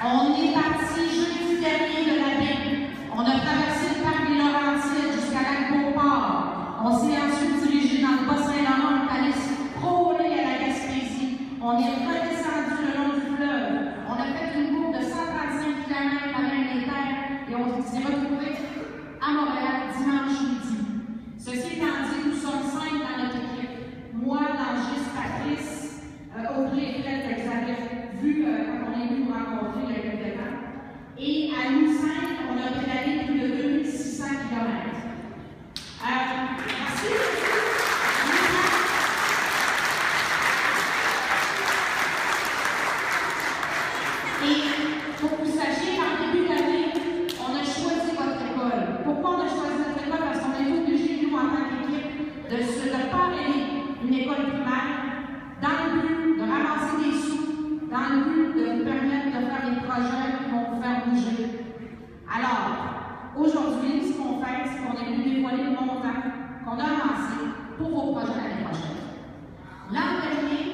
On est parti jeudi dernier de la baie. On a traversé le parc des Laurentides jusqu'à Lac-Beauport. On s'est ensuite dirigé dans le Bas-Saint-Laurent, on est allé frôler à la Gaspésie. On est redescendu le long du fleuve. On a fait une boucle de 135 km avec les terres et on s'est retrouvé à Montréal dimanche midi. Ceci étant dit, nous sommes 5 dans notre équipe. Moi, Langis, Patrice, Audrey et Fred, que vous avez vu quand on est venu nous rencontrer il y a quelques temps. Et à nous 5, on a pédalé plus de 2600 km. Merci. Et pour que vous sachiez, en début d'année, on a choisi votre école. Pourquoi on a choisi notre école? Parce qu'on est obligé, nous, en tant qu'équipe, de parrainer une école primaire dans le but de ramasser des sous, dans le but de vous permettre de faire des projets qui vont vous faire bouger. Alors, aujourd'hui, ce qu'on fait, c'est qu'on est venu dévoiler le montant qu'on a amassé pour vos projets l'année prochaine. L'an dernier,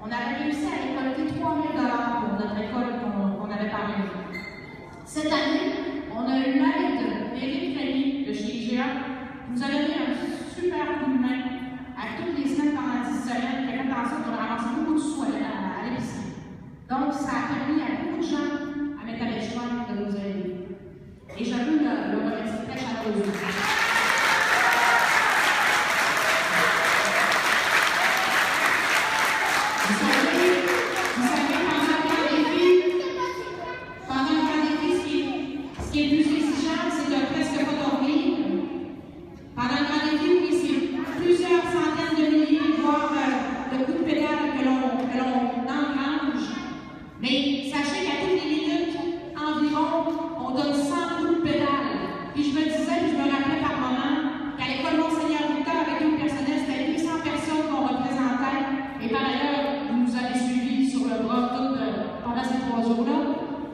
on avait réussi à récolter 3 000 $ pour notre école qu'on avait parlé. Cette année, on a eu l'aide d'Éric Rémy de chez IGA qui nous a donné un super coup de main à toutes les semaines pendant 10 semaines, qui a fait en sorte qu'on a ramassé beaucoup de sous à l'épicerie. Donc, ça a permis à beaucoup de gens à Métabetchouan de nous aider. Et je veux le remercier très chaleureusement. Vous savez, pendant le grand défi, ce qui est plus exigeant, c'est de presque pas dormir. Pendant le grand défi, oui, c'est plusieurs centaines de milliers, voire le coup de pédale que l'on engrange. Mais sachez qu'à toutes les minutes, environ, on donne 100 coups de pédale. Puis je me disais, puis je me rappelais par moment, qu'à l'école Monseigneur Victor, avec tout le personnel, c'était 800 personnes qu'on représentait. Et par ailleurs, vous nous avez suivis sur le bras pendant ces 3 jours-là.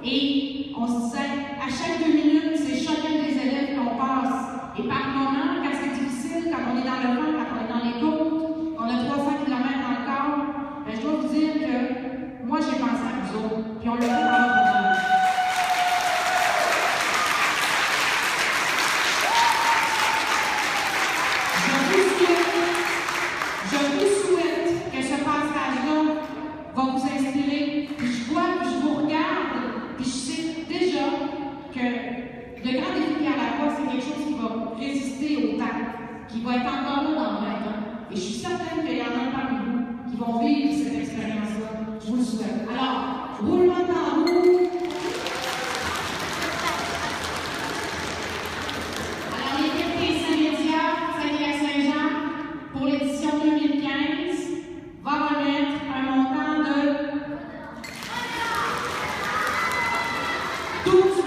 Et on se disait, à chaque 2 minutes, c'est chacun des élèves qu'on passe. Et par moment, quand c'est difficile, quand on est dans le vent, quand on est dans les côtes, on a 300 km encore, ben, je dois vous dire que moi, j'ai pensé à vous autres. Puis on l'a fait dans notre temps. Je vous souhaite que ce passage-là va vous inspirer. Puis je vois, puis je vous regarde, puis je sais déjà que le grand défi à la fois, c'est quelque chose qui va résister au temps, qui va être encore là dans 20 ans. Et je suis certaine qu'il y en a parmi vous qui vont vivre cette expérience-là. Je vous le souhaite. Alors, roulement de tambour. Alors, l'équipe des Saint-Médias, Saint-Saint-Jean, pour l'édition 2015, va remettre un montant de 12